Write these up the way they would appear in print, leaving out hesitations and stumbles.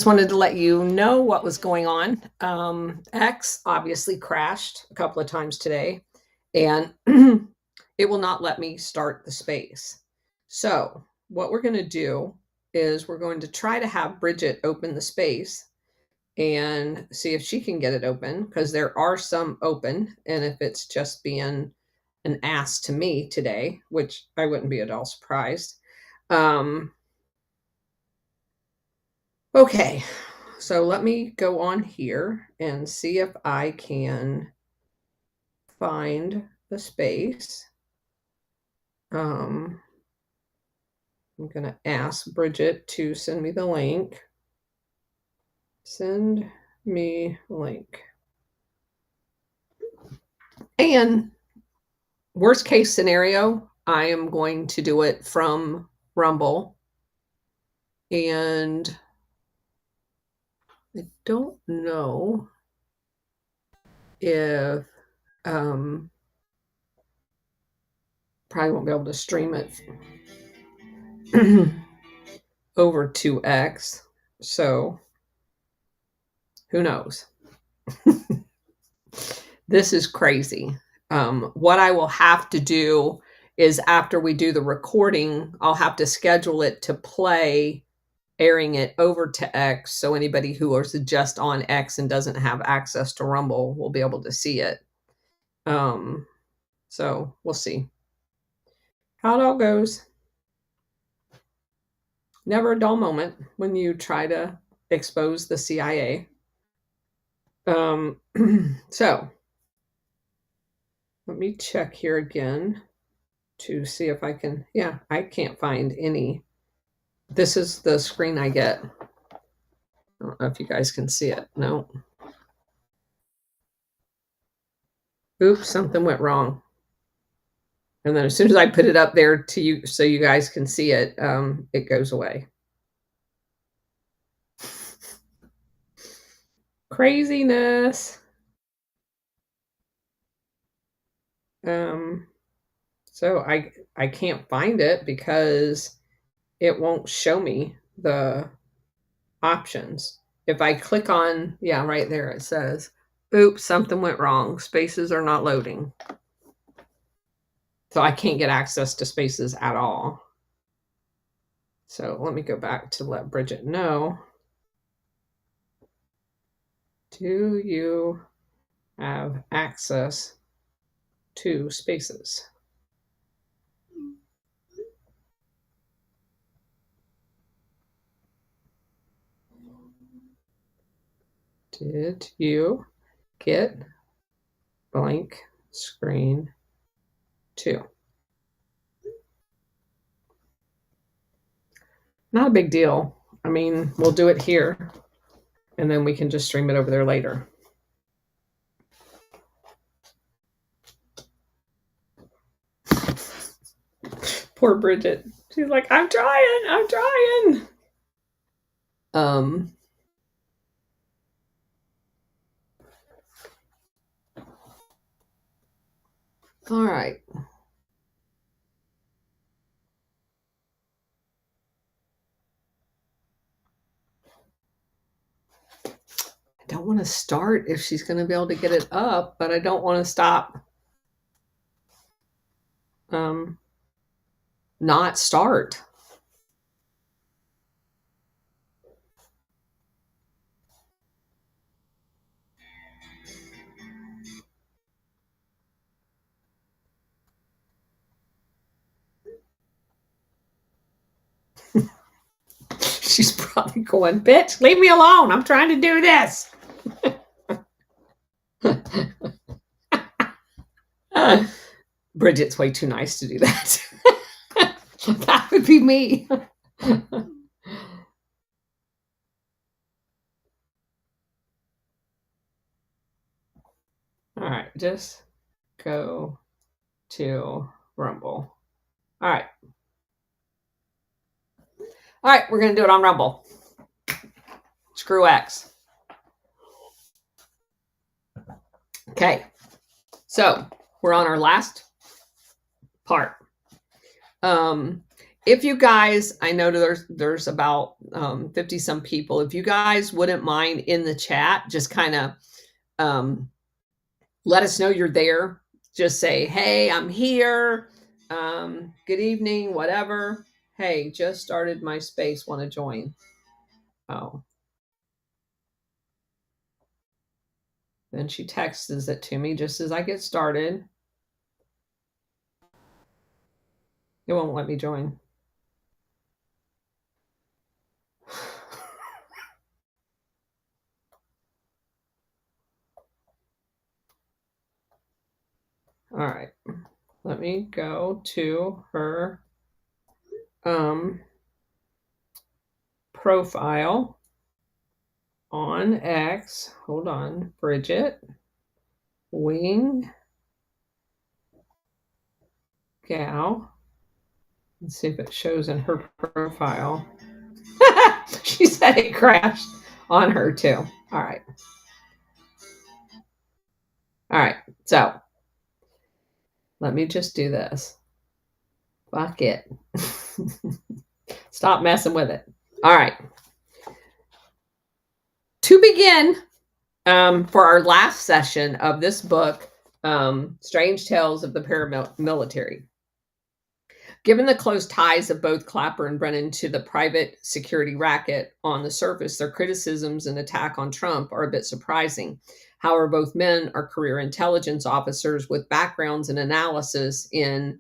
just wanted to let you know what was going on. X obviously crashed a couple of times today, and it will not let me start the space. So what we're going to do is we're going to try to have Bridget open the space and see if she can get it open, because there are some open, and if it's just being an ass to me today, which I wouldn't be at all surprised. Okay, so let me go on here and see if I can find the space. I'm going to ask Bridget to send me the link. Send me link. And worst case scenario, I am going to do it from Rumble. And I don't know if probably won't be able to stream it over to X. So who knows? This is crazy. What I will have to do is, after we do the recording, I'll have to schedule it to play, airing it over to X, so anybody who is just on X and doesn't have access to Rumble will be able to see it. So we'll see how it all goes. Never a dull moment when you try to expose the CIA. So let me check here again to see if I can. Yeah, I can't find any. This is the screen I get. I don't know if you guys can see it. No. Oops, something went wrong. And then as soon as I put it up there to you so you guys can see it, it goes away. Craziness. So I can't find it because it won't show me the options. If I click on, yeah, right there, it says, oops, something went wrong. Spaces are not loading. So I can't get access to spaces at all. So let me go back to let Bridget know. Do you have access to spaces? Did you get blank screen 2? Not a big deal. I mean, we'll do it here, and then we can just stream it over there later. Poor Bridget. She's like, I'm trying. All right. I don't want to start if she's going to be able to get it up, but I don't want to stop. Not start. She's probably going, bitch, leave me alone. I'm trying to do this. Bridget's way too nice to do that. That would be me. All right, just go to Rumble. All right. All right, we're going to do it on Rumble. Screw X. Okay, so we're on our last part. if you guys, I know there's about 50 some people. If you guys wouldn't mind in the chat, just kind of um, let us know you're there. Just say, hey, I'm here. Good evening, whatever. Hey, just started my space. Want to join? Oh, then she texts it to me just as I get started. It won't let me join. All right. Let me go to her profile on X. Hold on. Bridget Wing Gal. Let's see if it shows in her profile. She said it crashed on her too. All right. All right. So let me just do this. Fuck it. Stop messing with it. All right. To begin, for our last session of this book, Strange Tales of the Paramilitary. Given the close ties of both Clapper and Brennan to the private security racket, on the surface, their criticisms and attack on Trump are a bit surprising. However, both men are career intelligence officers with backgrounds in analysis in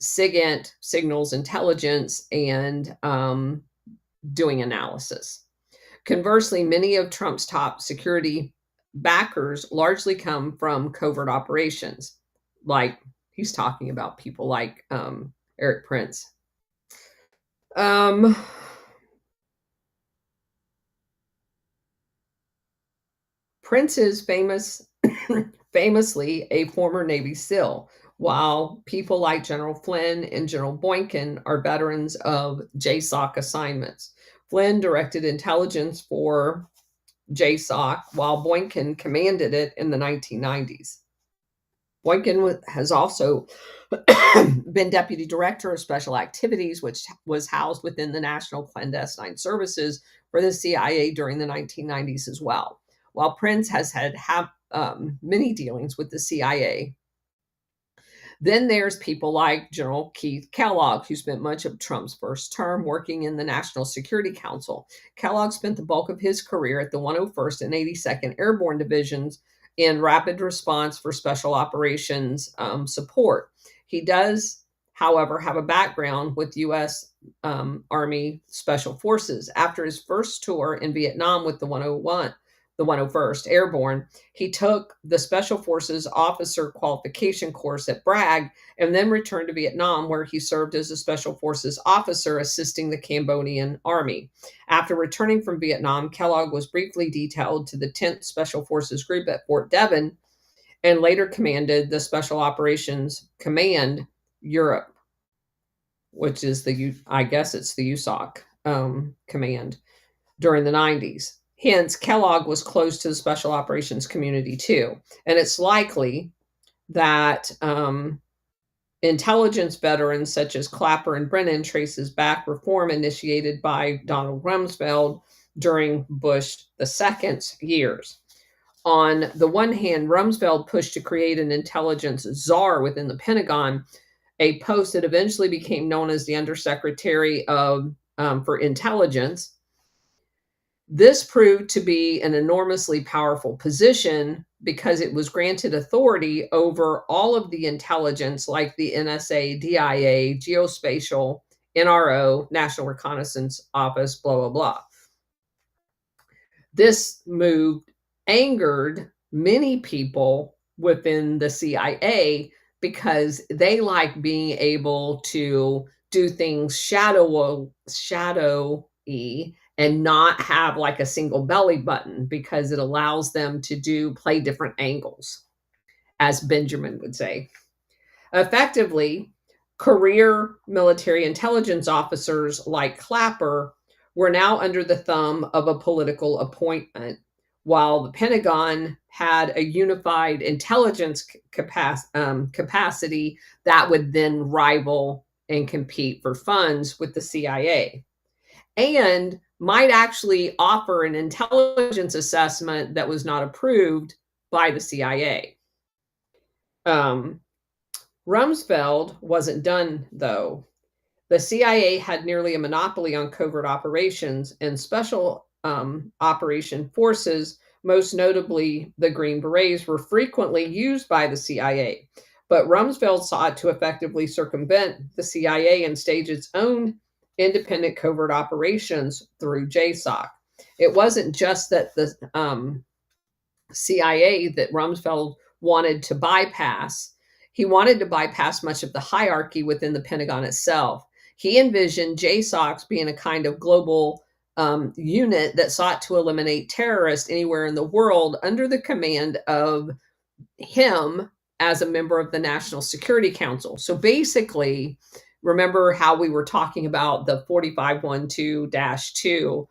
SIGINT, signals intelligence, and doing analysis. Conversely, many of Trump's top security backers largely come from covert operations. Like he's talking about people like Eric Prince. Prince is famously a former Navy SEAL, while people like General Flynn and General Boykin are veterans of JSOC assignments. Flynn directed intelligence for JSOC, while Boykin commanded it in the 1990s. Boykin has also been deputy director of special activities, which was housed within the National Clandestine Services for the CIA during the 1990s as well. While Prince has had many dealings with the CIA. Then there's people like General Keith Kellogg, who spent much of Trump's first term working in the National Security Council. Kellogg spent the bulk of his career at the 101st and 82nd Airborne Divisions in rapid response for special operations support. He does, however, have a background with U.S. Army Special Forces. After his first tour in Vietnam with the 101st Airborne, he took the Special Forces Officer Qualification course at Bragg and then returned to Vietnam, where he served as a Special Forces officer assisting the Cambodian Army. After returning from Vietnam, Kellogg was briefly detailed to the 10th Special Forces Group at Fort Devon and later commanded the Special Operations Command Europe, which is I guess it's the USOC command during the 90s. Hence, Kellogg was close to the special operations community too. And it's likely that intelligence veterans such as Clapper and Brennan traces back reform initiated by Donald Rumsfeld during Bush II's years. On the one hand, Rumsfeld pushed to create an intelligence czar within the Pentagon, a post that eventually became known as the Undersecretary for Intelligence. This proved to be an enormously powerful position because it was granted authority over all of the intelligence like the NSA, DIA, Geospatial, NRO, National Reconnaissance Office, blah, blah, blah. This move angered many people within the CIA because they like being able to do things shadowy and not have like a single belly button, because it allows them to play different angles, as Benjamin would say. Effectively, career military intelligence officers like Clapper were now under the thumb of a political appointment, while the Pentagon had a unified intelligence capacity that would then rival and compete for funds with the CIA, and might actually offer an intelligence assessment that was not approved by the CIA. Um, Rumsfeld wasn't done, though. The CIA had nearly a monopoly on covert operations, and special operation forces, most notably the Green Berets, were frequently used by the CIA. But Rumsfeld sought to effectively circumvent the CIA and stage its own independent covert operations through JSOC. It wasn't just that the CIA that Rumsfeld wanted to bypass. He wanted to bypass much of the hierarchy within the Pentagon itself. He envisioned JSOCs being a kind of global unit that sought to eliminate terrorists anywhere in the world under the command of him as a member of the National Security Council. So basically, remember how we were talking about the 4512-2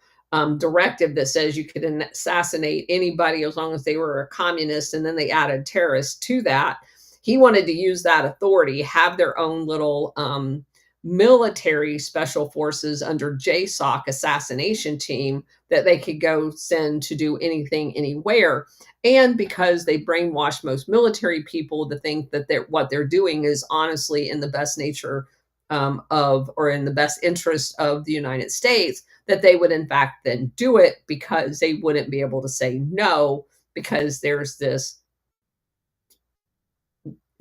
directive that says you could assassinate anybody as long as they were a communist, and then they added terrorists to that. He wanted to use that authority, have their own little military special forces under JSOC assassination team that they could go send to do anything, anywhere. And because they brainwash most military people to think that what they're doing is honestly in the best nature or in the best interest of the United States, that they would in fact then do it because they wouldn't be able to say no, because there's this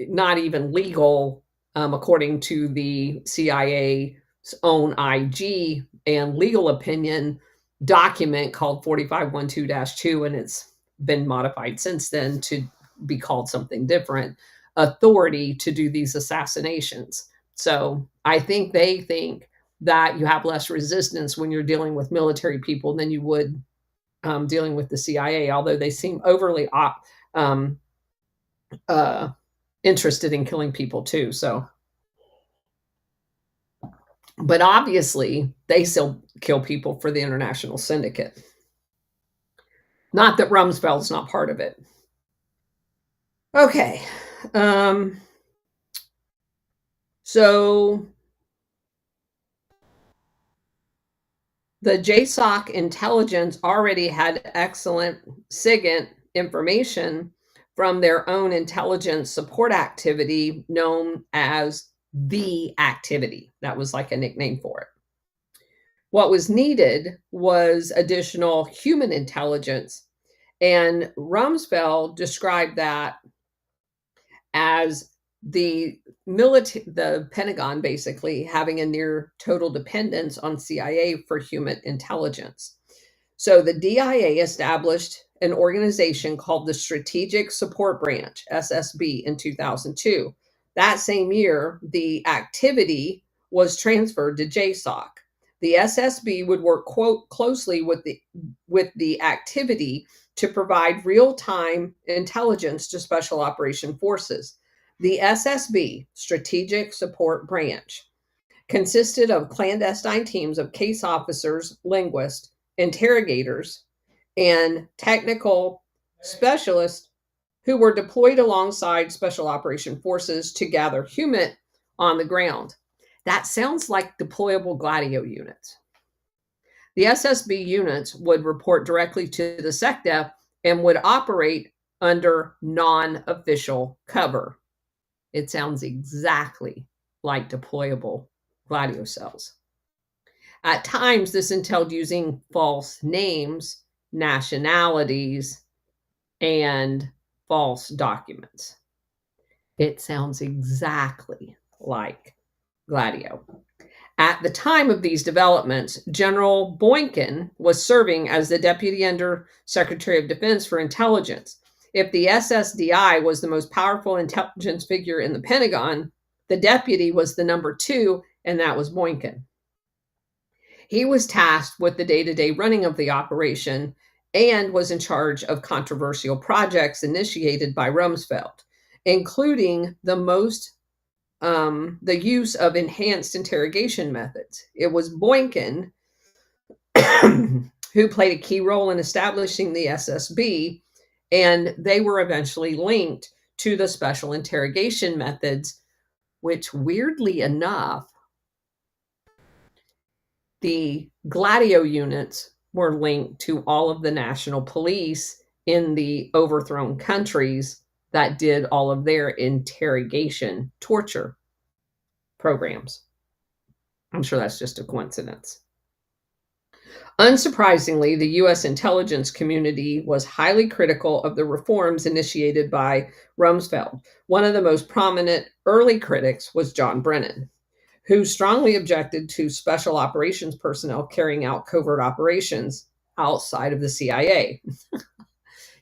not even legal, according to the CIA's own IG and legal opinion document called 4512-2, and it's been modified since then to be called something different, authority to do these assassinations. So I think they think that you have less resistance when you're dealing with military people than you would dealing with the CIA, although they seem overly interested in killing people too. So, but obviously they still kill people for the international syndicate. Not that Rumsfeld's not part of it. Okay. So the JSOC intelligence already had excellent SIGINT information from their own intelligence support activity known as the activity. That was like a nickname for it. What was needed was additional human intelligence, and Rumsfeld described that as the Pentagon basically having a near total dependence on CIA for human intelligence. So the DIA established an organization called the Strategic Support Branch, SSB, in 2002. That same year, the activity was transferred to JSOC. The SSB would work closely with the activity to provide real-time intelligence to Special Operation Forces. The SSB, Strategic Support Branch, consisted of clandestine teams of case officers, linguists, interrogators, and technical specialists who were deployed alongside Special Operation Forces to gather human on the ground. That sounds like deployable Gladio units. The SSB units would report directly to the SecDef and would operate under non-official cover. It sounds exactly like deployable Gladio cells. At times, this entailed using false names, nationalities, and false documents. It sounds exactly like Gladio. At the time of these developments, General Boykin was serving as the Deputy Under Secretary of Defense for Intelligence. If the SSDI was the most powerful intelligence figure in the Pentagon, the deputy was the number 2, and that was Boykin. He was tasked with the day-to-day running of the operation and was in charge of controversial projects initiated by Rumsfeld, including the use of enhanced interrogation methods. It was Boykin who played a key role in establishing the SSB, and they were eventually linked to the special interrogation methods, which weirdly enough The Gladio units were linked to all of the national police in the overthrown countries that did all of their interrogation torture programs. I'm sure that's just a coincidence. Unsurprisingly, the US intelligence community was highly critical of the reforms initiated by Rumsfeld. One of the most prominent early critics was John Brennan, who strongly objected to special operations personnel carrying out covert operations outside of the CIA.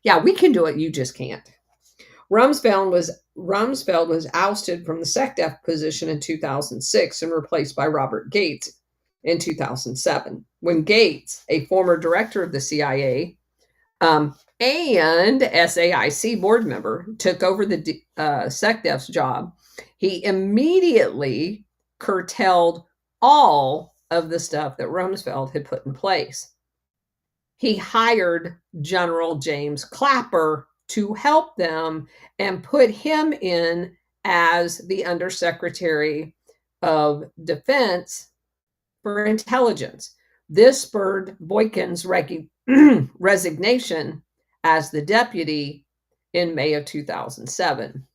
Yeah, we can do it, you just can't. Rumsfeld was ousted from the SecDef position in 2006 and replaced by Robert Gates in 2007. When Gates, a former director of the CIA and SAIC board member, took over the SecDef's job, he immediately curtailed all of the stuff that Rumsfeld had put in place. He hired General James Clapper to help them and put him in as the Undersecretary of Defense for Intelligence. This spurred Boykin's resignation as the deputy in May of 2007.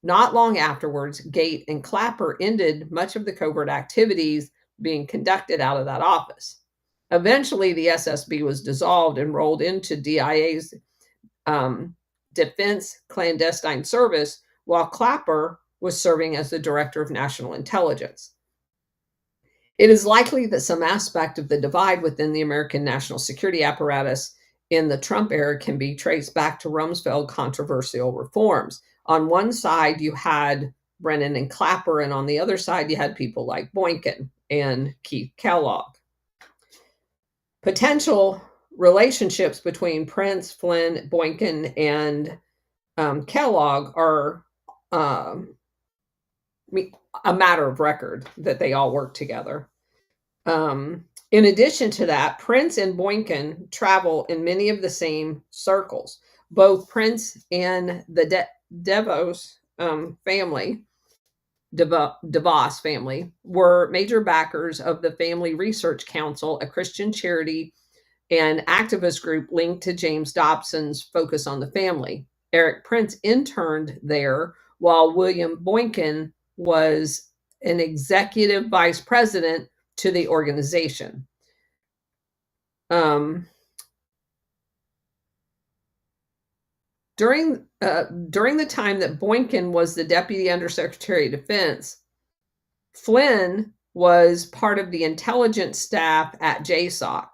Not long afterwards, Gate and Clapper ended much of the covert activities being conducted out of that office. Eventually, the SSB was dissolved and rolled into DIA's Defense Clandestine Service, while Clapper was serving as the Director of National Intelligence. It is likely that some aspect of the divide within the American national security apparatus in the Trump era can be traced back to Rumsfeld controversial reforms. On one side, you had Brennan and Clapper, and on the other side, you had people like Boykin and Keith Kellogg. Potential relationships between Prince, Flynn, Boykin, and Kellogg are a matter of record that they all work together. In addition to that, Prince and Boykin travel in many of the same circles. Both Prince and the DeVos family were major backers of the Family Research Council, a Christian charity and activist group linked to James Dobson's Focus on the Family. Eric Prince interned there, while William Boykin was an executive vice president to the organization. During the time that Boykin was the Deputy Undersecretary of Defense, Flynn was part of the intelligence staff at JSOC.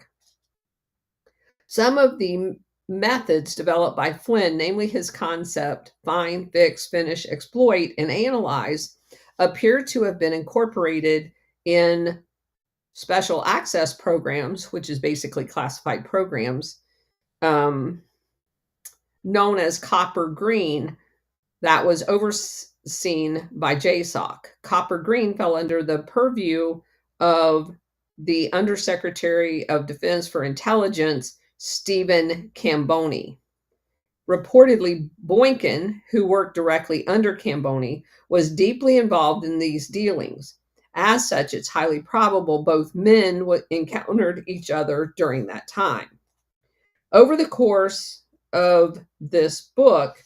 Some of the methods developed by Flynn, namely his concept, find, fix, finish, exploit, and analyze, appear to have been incorporated in special access programs, which is basically classified programs, known as Copper Green, that was overseen by JSOC. Copper Green fell under the purview of the Undersecretary of Defense for Intelligence, Stephen Camboni. Reportedly, Boykin, who worked directly under Camboni, was deeply involved in these dealings. As such, it's highly probable both men encountered each other during that time. Over the course of this book,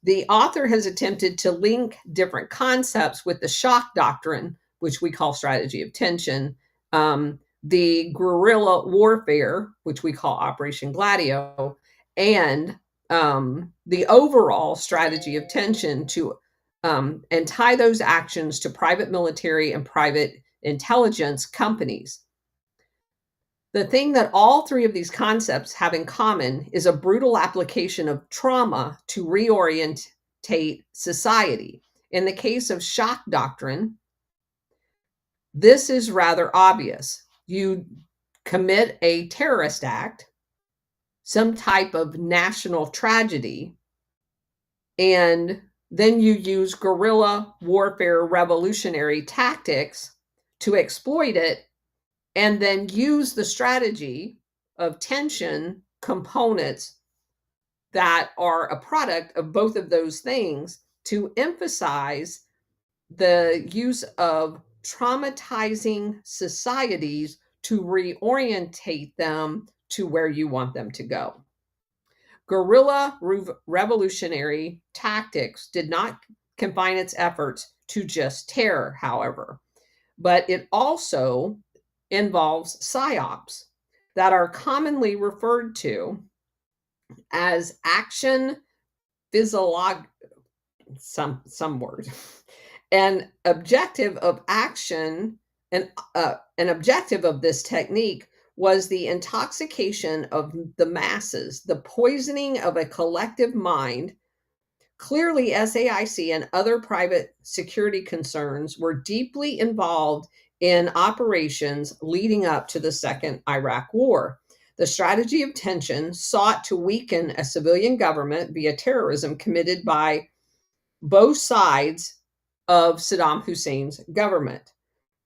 the author has attempted to link different concepts with the shock doctrine, which we call strategy of tension, the guerrilla warfare, which we call Operation Gladio, and the overall strategy of tension to and tie those actions to private military and private intelligence companies. The thing that all three of these concepts have in common is a brutal application of trauma to reorientate society. In the case of shock doctrine, this is rather obvious. You commit a terrorist act, some type of national tragedy, and then you use guerrilla warfare revolutionary tactics to exploit it, and then use the strategy of tension components that are a product of both of those things to emphasize the use of traumatizing societies to reorientate them to where you want them to go. Guerrilla revolutionary tactics did not confine its efforts to just terror, however, but it also involves psyops that are commonly referred to as action physiolog some word. An objective of action and an objective of this technique was the intoxication of the masses, the poisoning of a collective mind. Clearly, SAIC and other private security concerns were deeply involved in operations leading up to the Second Iraq War. The strategy of tension sought to weaken a civilian government via terrorism committed by both sides of Saddam Hussein's government.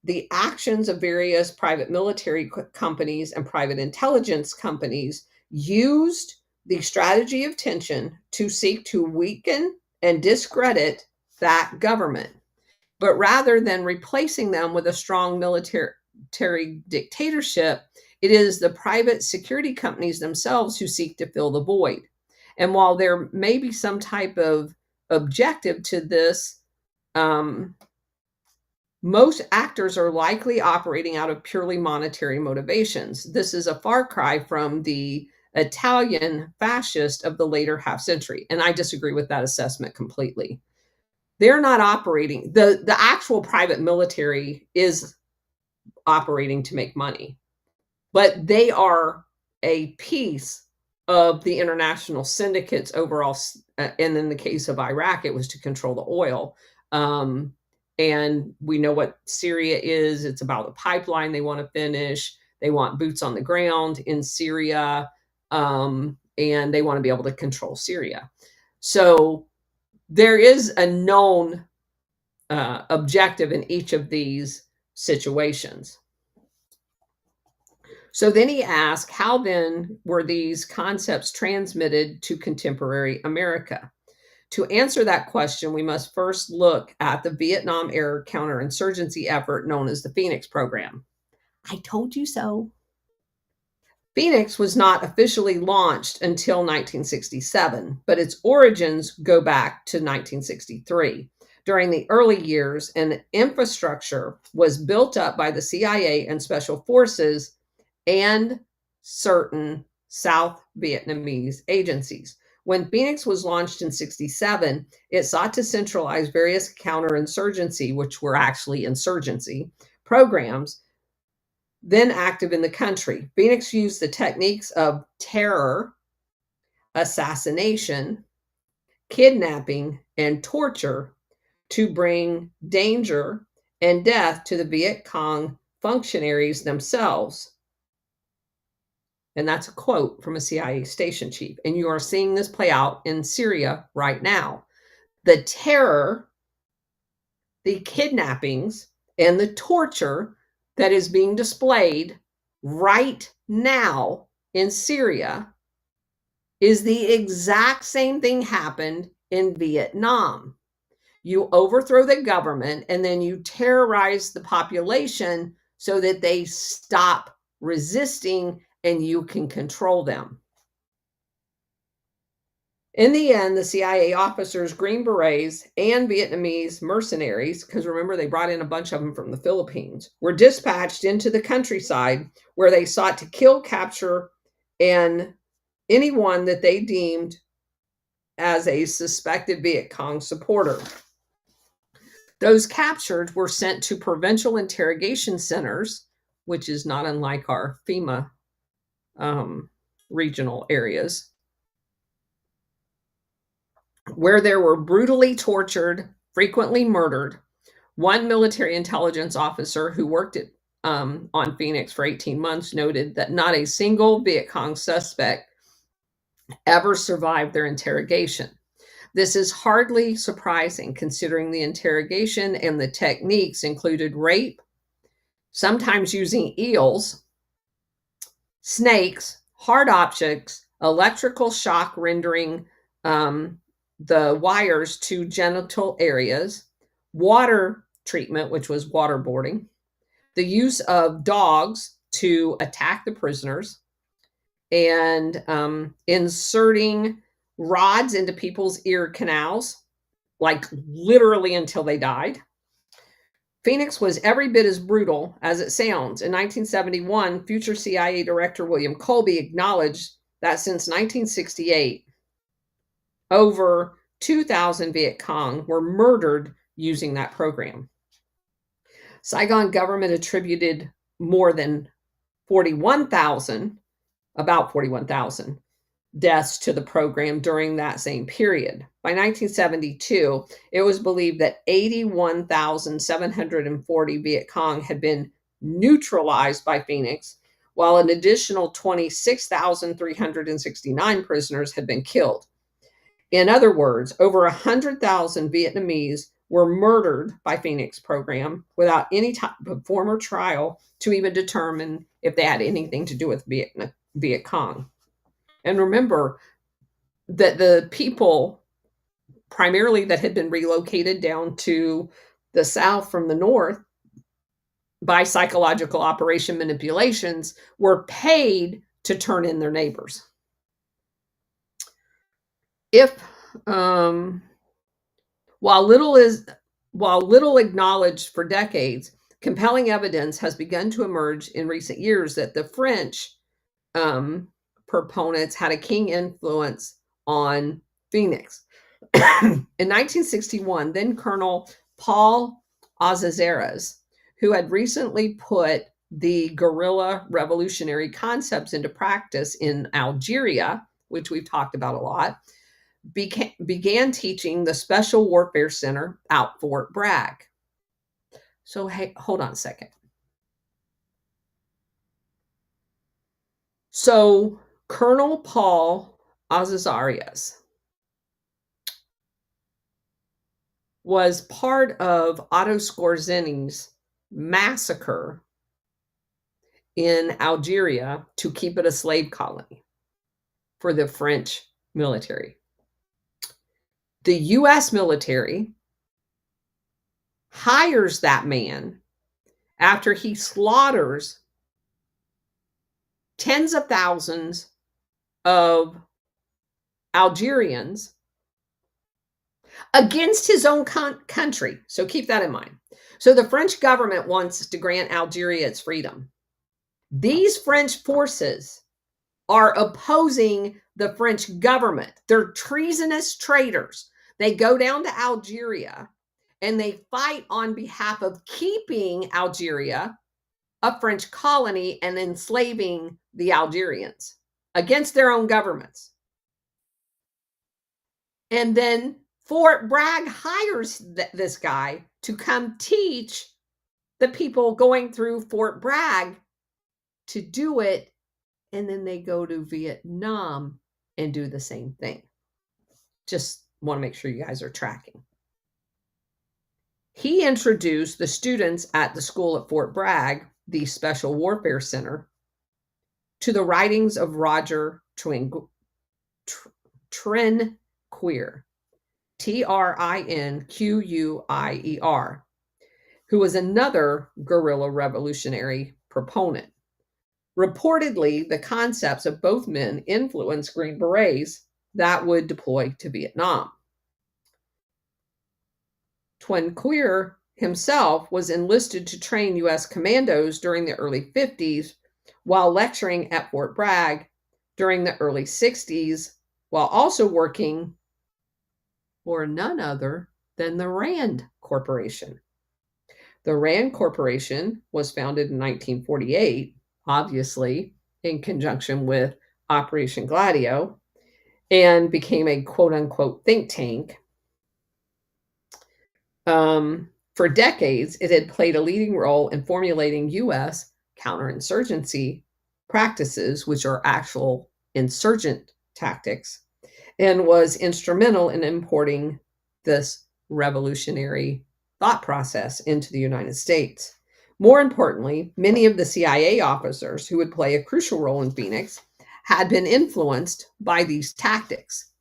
The actions of various private military companies and private intelligence companies used the strategy of tension to seek to weaken and discredit that government. But rather than replacing them with a strong military dictatorship, it is the private security companies themselves who seek to fill the void. And while there may be some type of objective to this, most actors are likely operating out of purely monetary motivations. This is a far cry from the Italian fascist of the later half century. And I disagree with that assessment completely. They're not operating, the actual private military is operating to make money, but they are a piece of the international syndicates overall. And in the case of Iraq, it was to control the oil. And we know what Syria is. It's about the pipeline they want to finish. They want boots on the ground in Syria, and they want to be able to control Syria. So there is a known objective in each of these situations. So then he asked, how then were these concepts transmitted to contemporary America? To answer that question, we must first look at the Vietnam-era counterinsurgency effort known as the Phoenix Program. I told you so. Phoenix was not officially launched until 1967, but its origins go back to 1963. During the early years, an infrastructure was built up by the CIA and Special Forces and certain South Vietnamese agencies. When Phoenix was launched in 1967, it sought to centralize various counterinsurgency, which were actually insurgency, programs then active in the country. Phoenix used the techniques of terror, assassination, kidnapping, and torture to bring danger and death to the Viet Cong functionaries themselves. And that's a quote from a CIA station chief. And you are seeing this play out in Syria right now. The terror, the kidnappings, and the torture that is being displayed right now in Syria is the exact same thing happened in Vietnam. You overthrow the government and then you terrorize the population so that they stop resisting and you can control them. In the end, the CIA officers, Green Berets, and Vietnamese mercenaries, because remember, they brought in a bunch of them from the Philippines, were dispatched into the countryside where they sought to kill, capture, and anyone that they deemed as a suspected Viet Cong supporter. Those captured were sent to provincial interrogation centers, which is not unlike our FEMA regional areas, where they were brutally tortured, frequently murdered. One military intelligence officer who worked on Phoenix for 18 months noted that not a single Viet Cong suspect ever survived their interrogation. This is hardly surprising considering the interrogation and the techniques included rape, sometimes using eels, snakes, hard objects, electrical shock rendering the wires to genital areas, water treatment, which was waterboarding, the use of dogs to attack the prisoners and inserting rods into people's ear canals, like literally until they died. Phoenix was every bit as brutal as it sounds. In 1971, future CIA Director William Colby acknowledged that since 1968, over 2,000 Viet Cong were murdered using that program. Saigon government attributed more than 41,000, about 41,000 deaths to the program during that same period. By 1972, it was believed that 81,740 Viet Cong had been neutralized by Phoenix, while an additional 26,369 prisoners had been killed. In other words, over 100,000 Vietnamese were murdered by Phoenix program without any type of formal trial to even determine if they had anything to do with Viet Cong. And remember that the people primarily that had been relocated down to the south from the north by psychological operation manipulations were paid to turn in their neighbors. If while little acknowledged for decades, compelling evidence has begun to emerge in recent years that the French proponents had a keen influence on Phoenix. In 1961, then Colonel Paul Azazeres, who had recently put the guerrilla revolutionary concepts into practice in Algeria, which we've talked about a lot, began teaching the Special Warfare Center at Fort Bragg. So, hey, hold on a second. So, Colonel Paul Azazeres was part of Otto Skorzeny's massacre in Algeria to keep it a slave colony for the French military. The U.S. military hires that man after he slaughters tens of thousands of Algerians against his own country. So keep that in mind. So the French government wants to grant Algeria its freedom. These French forces are opposing the French government. They're treasonous traitors. They go down to Algeria and they fight on behalf of keeping Algeria a French colony and enslaving the Algerians against their own governments. And then Fort Bragg hires this guy to come teach the people going through Fort Bragg to do it. And then they go to Vietnam and do the same thing. Just want to make sure you guys are tracking. He introduced the students at the school at Fort Bragg, the Special Warfare Center, to the writings of Roger Trinquier, Trinquier, who was another guerrilla revolutionary proponent. Reportedly, the concepts of both men influenced Green Berets that would deploy to Vietnam. Trinquier himself was enlisted to train U.S. commandos during the early 50s while lecturing at Fort Bragg during the early 60s, while also working for none other than the Rand Corporation. The Rand Corporation was founded in 1948, obviously in conjunction with Operation Gladio, and became a quote-unquote think tank. For decades, it had played a leading role in formulating U.S. counterinsurgency practices, which are actual insurgent tactics, and was instrumental in importing this revolutionary thought process into the United States. More importantly, many of the CIA officers who would play a crucial role in Phoenix had been influenced by these tactics.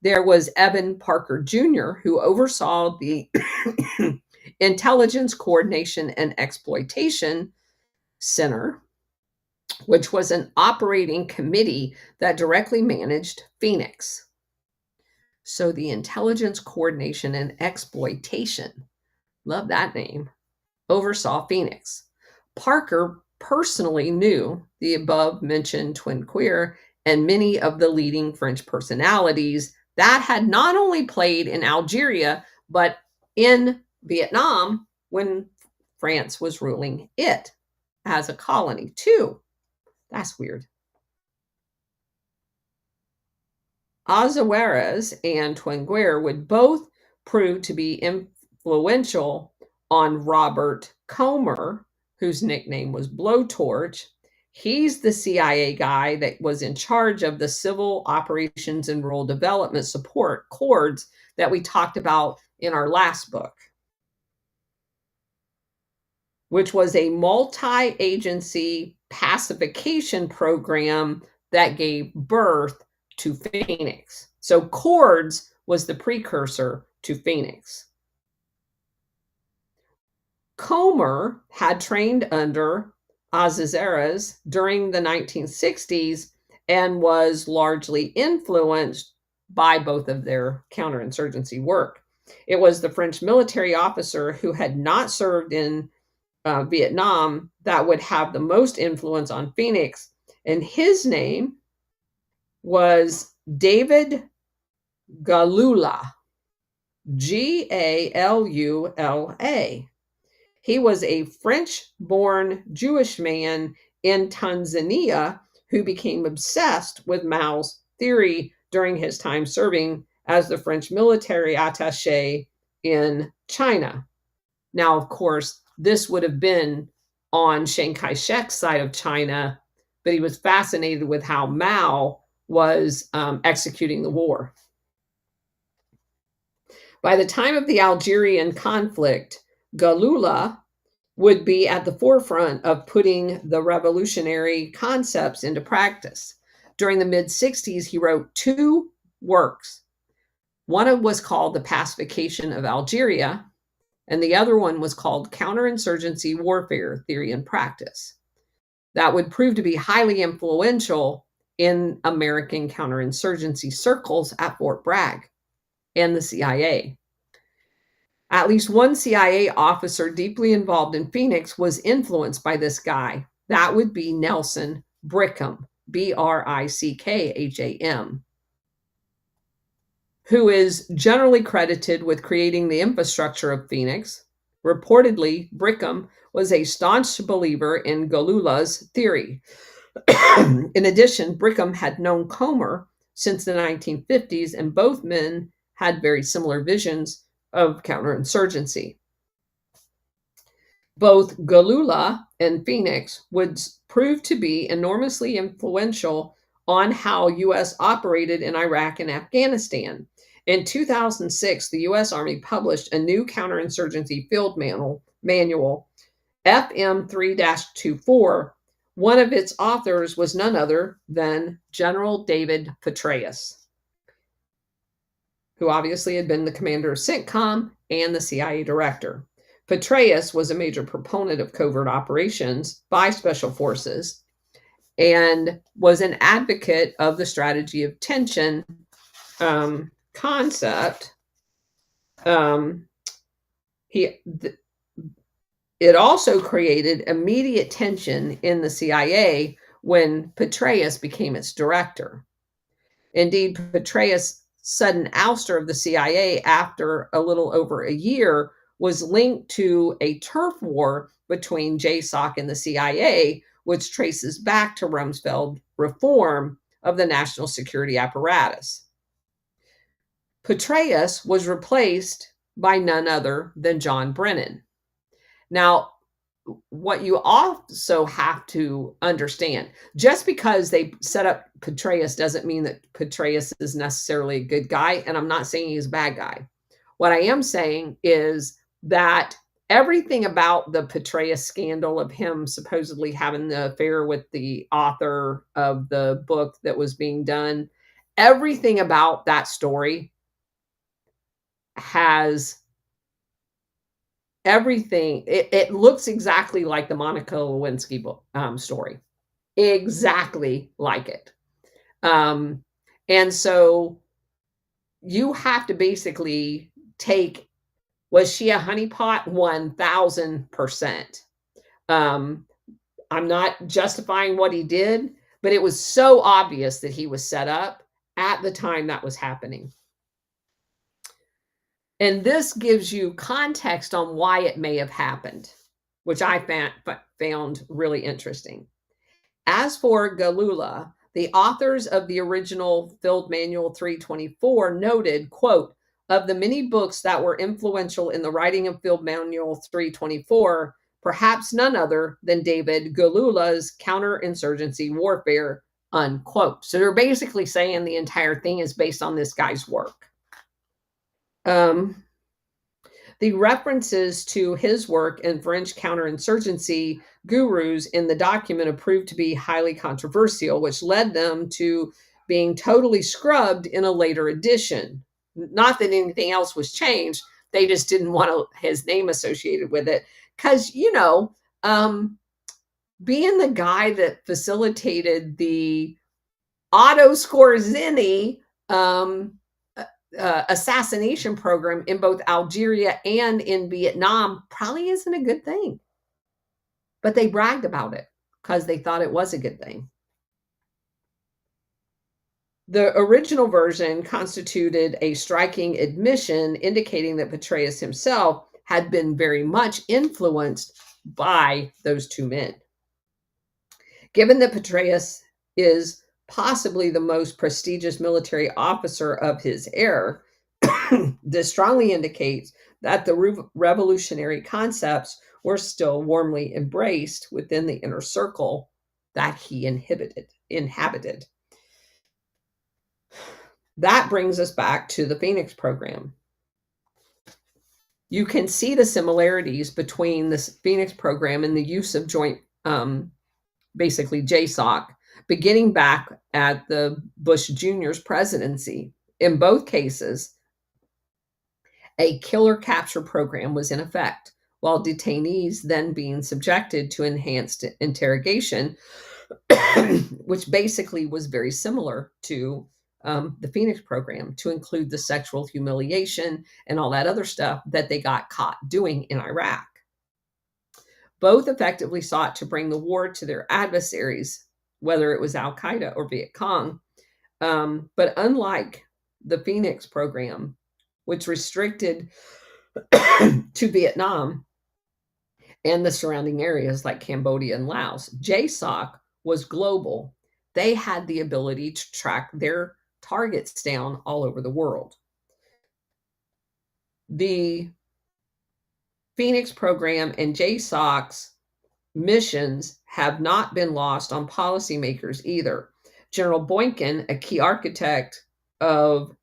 There was Evan Parker Jr., who oversaw the Intelligence Coordination and Exploitation Center, which was an operating committee that directly managed Phoenix. So the Intelligence Coordination and Exploitation, love that name, oversaw Phoenix. Parker personally knew the above mentioned twin queer and many of the leading French personalities that had not only played in Algeria, but in Vietnam when France was ruling it as a colony, too. That's weird. Azawares and Twinguer would both prove to be influential on Robert Comer, whose nickname was Blowtorch. He's the CIA guy that was in charge of the Civil Operations and Rural Development Support Corps that we talked about in our last book, which was a multi-agency pacification program that gave birth to Phoenix. So Cords was the precursor to Phoenix. Comer had trained under Azazeres during the 1960s and was largely influenced by both of their counterinsurgency work. It was the French military officer who had not served in Vietnam that would have the most influence on Phoenix, and his name was David Galula, Galula. He was a French-born Jewish man in Tanzania who became obsessed with Mao's theory during his time serving as the French military attaché in China. Now, of course, this would have been on Chiang Kai-shek's side of China, but he was fascinated with how Mao was executing the war. By the time of the Algerian conflict, Galula would be at the forefront of putting the revolutionary concepts into practice. During the mid-60s, he wrote 2 works. One was called The Pacification of Algeria, and the other one was called Counterinsurgency Warfare, Theory and Practice. That would prove to be highly influential in American counterinsurgency circles at Fort Bragg and the CIA. At least one CIA officer deeply involved in Phoenix was influenced by this guy. That would be Nelson Brickham, Brickham, who is generally credited with creating the infrastructure of Phoenix. Reportedly, Brickham was a staunch believer in Galula's theory. In addition, Brickham had known Comer since the 1950s, and both men had very similar visions of counterinsurgency. Both Galula and Phoenix would prove to be enormously influential on how U.S. operated in Iraq and Afghanistan. In 2006, the U.S. Army published a new counterinsurgency field manual, FM 3-24. One of its authors was none other than General David Petraeus, who obviously had been the commander of CENTCOM and the CIA director. Petraeus was a major proponent of covert operations by special forces and was an advocate of the strategy of tension concept. It also created immediate tension in the CIA when Petraeus became its director. Indeed, Petraeus' sudden ouster of the CIA after a little over a year was linked to a turf war between JSOC and the CIA, which traces back to Rumsfeld's reform of the national security apparatus. Petraeus was replaced by none other than John Brennan. Now, what you also have to understand, just because they set up Petraeus doesn't mean that Petraeus is necessarily a good guy, and I'm not saying he's a bad guy. What I am saying is that everything about the Petraeus scandal of him supposedly having the affair with the author of the book that was being done, everything about that story has everything. It looks exactly like the Monica Lewinsky book, story. exactly like it. Um, and so you have to basically take, was she a honeypot? 1000%. Um, I'm not justifying what he did, but it was so obvious that he was set up at the time that was happening. And this gives you context on why it may have happened, which I found really interesting. As for Galula, the authors of the original Field Manual 324 noted, quote, of the many books that were influential in the writing of Field Manual 324, perhaps none other than David Galula's counterinsurgency warfare, unquote. So they're basically saying the entire thing is based on this guy's work. The references to his work and French counterinsurgency gurus in the document proved to be highly controversial, which led them to being totally scrubbed in a later edition. Not that anything else was changed, they just didn't want his name associated with it. Because, being the guy that facilitated the Otto Skorzeny assassination program in both Algeria and in Vietnam probably isn't a good thing. But they bragged about it because they thought it was a good thing. The original version constituted a striking admission indicating that Petraeus himself had been very much influenced by those two men. Given that Petraeus is possibly the most prestigious military officer of his era, this strongly indicates that the revolutionary concepts were still warmly embraced within the inner circle that he inhabited. That brings us back to the Phoenix program. You can see the similarities between the Phoenix program and the use of joint, basically JSOC, beginning back at the Bush Jr.'s presidency. In both cases, a killer capture program was in effect, while detainees then being subjected to enhanced interrogation, which basically was very similar to the Phoenix program, to include the sexual humiliation and all that other stuff that they got caught doing in Iraq. Both effectively sought to bring the war to their adversaries, whether it was Al-Qaeda or Viet Cong. But unlike the Phoenix program, which restricted to Vietnam and the surrounding areas like Cambodia and Laos, JSOC was global. They had the ability to track their targets down all over the world. The Phoenix program and JSOC's missions have not been lost on policymakers either. General Boykin, a key architect of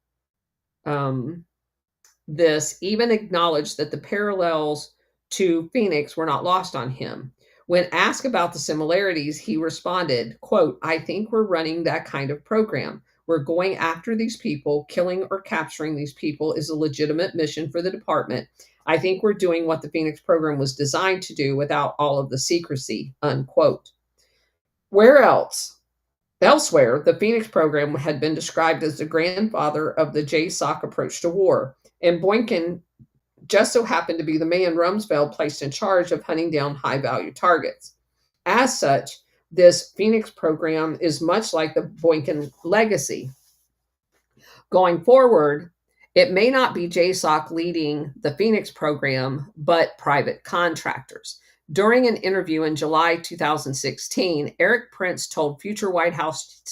this, even acknowledged that the parallels to Phoenix were not lost on him. When asked about the similarities, he responded, quote, I think we're running that kind of program. We're going after these people. Killing or capturing these people is a legitimate mission for the department. I think we're doing what the Phoenix program was designed to do without all of the secrecy, unquote. Elsewhere, the Phoenix program had been described as the grandfather of the JSOC approach to war, and Boykin just so happened to be the man Rumsfeld placed in charge of hunting down high-value targets. As such, this Phoenix program is much like the Boykin legacy. Going forward, it may not be JSOC leading the Phoenix program, but private contractors. During an interview in July 2016, Eric Prince told future White House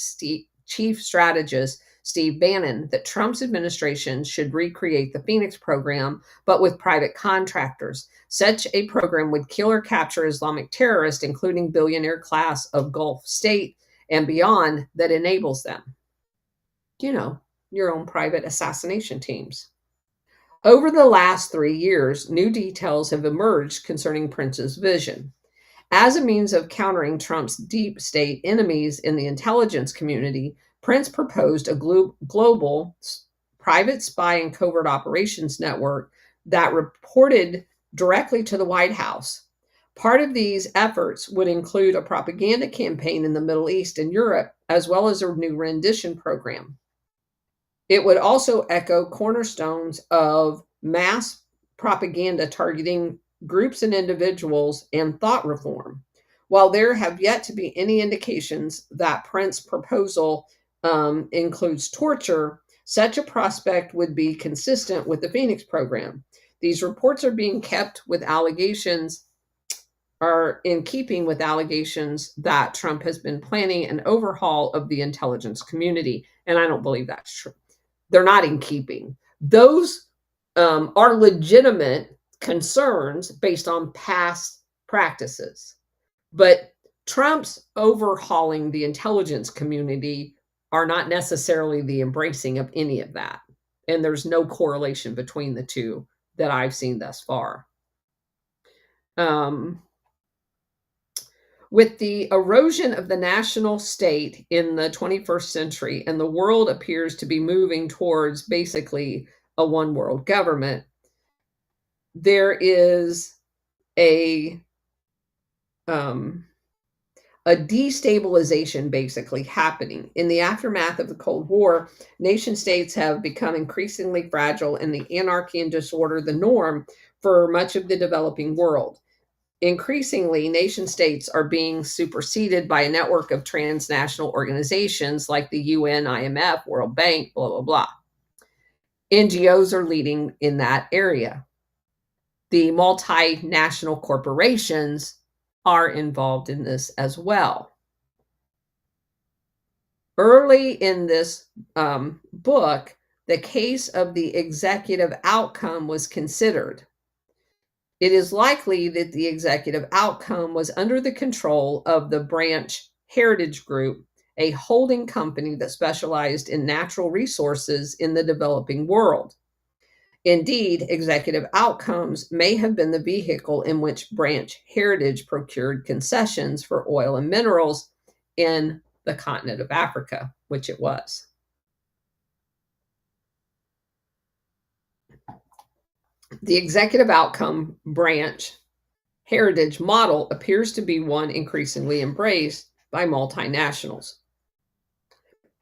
chief strategist Steve Bannon that Trump's administration should recreate the Phoenix program, but with private contractors. Such a program would kill or capture Islamic terrorists, including billionaire class of Gulf state and beyond, that enables them. Your own private assassination teams. Over the last 3 years, new details have emerged concerning Prince's vision. As a means of countering Trump's deep state enemies in the intelligence community, Prince proposed a global private spy and covert operations network that reported directly to the White House. Part of these efforts would include a propaganda campaign in the Middle East and Europe, as well as a new rendition program. It would also echo cornerstones of mass propaganda targeting groups and individuals and thought reform. While there have yet to be any indications that Prince's proposal includes torture, such a prospect would be consistent with the Phoenix program. These reports are being kept with allegations are in keeping with allegations that Trump has been planning an overhaul of the intelligence community. And I don't believe that's true. They're not in keeping. Those are legitimate concerns based on past practices. But Trump's overhauling the intelligence community are not necessarily the embracing of any of that. And there's no correlation between the two that I've seen thus far. With the erosion of the national state in the 21st century, and the world appears to be moving towards basically a one world government, there is a destabilization basically happening. In the aftermath of the Cold War, nation states have become increasingly fragile, and the anarchy and disorder the norm for much of the developing world. Increasingly, nation states are being superseded by a network of transnational organizations like the UN, IMF, World Bank, blah, blah, blah. NGOs are leading in that area. The multinational corporations are involved in this as well. Early in this book, the case of the executive outcome was considered. It is likely that the executive outcome was under the control of the Branch Heritage Group, a holding company that specialized in natural resources in the developing world. Indeed, executive outcomes may have been the vehicle in which Branch Heritage procured concessions for oil and minerals in the continent of Africa, which it was. The executive outcome branch heritage model appears to be one increasingly embraced by multinationals.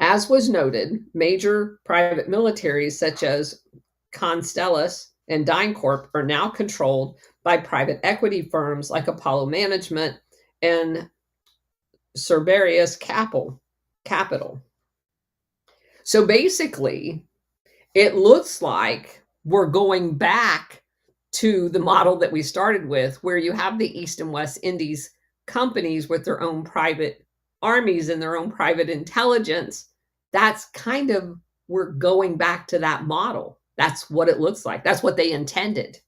As was noted, major private militaries such as Constellus and DynCorp are now controlled by private equity firms like Apollo Management and Cerberus Capital. So basically, it looks like we're going back to the model that we started with, where you have the East and West Indies companies with their own private armies and their own private intelligence. That's kind of, we're going back to that model. That's what it looks like. That's what they intended.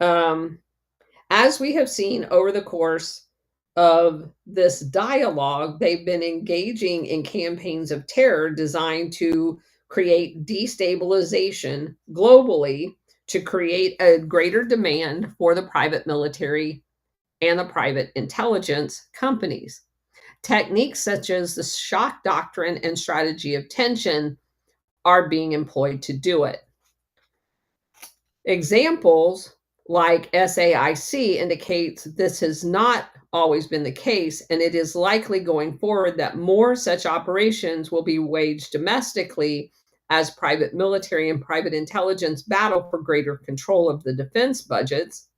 As we have seen over the course of this dialogue, they've been engaging in campaigns of terror designed to create destabilization globally, to create a greater demand for the private military and the private intelligence companies. Techniques such as the shock doctrine and strategy of tension are being employed to do it. Examples like SAIC indicates this has not always been the case, and it is likely going forward that more such operations will be waged domestically as private military and private intelligence battle for greater control of the defense budgets.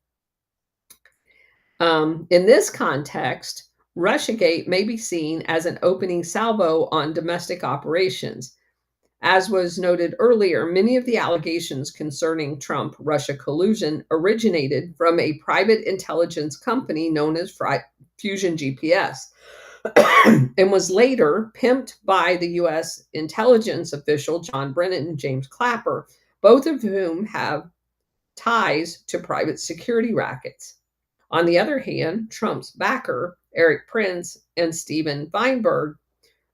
In this context, Russiagate may be seen as an opening salvo on domestic operations. As was noted earlier, many of the allegations concerning Trump-Russia collusion originated from a private intelligence company known as Fusion GPS and was later pimped by the U.S. intelligence official John Brennan and James Clapper, both of whom have ties to private security rackets. On the other hand, Trump's backer, Eric Prince and Steven Weinberg,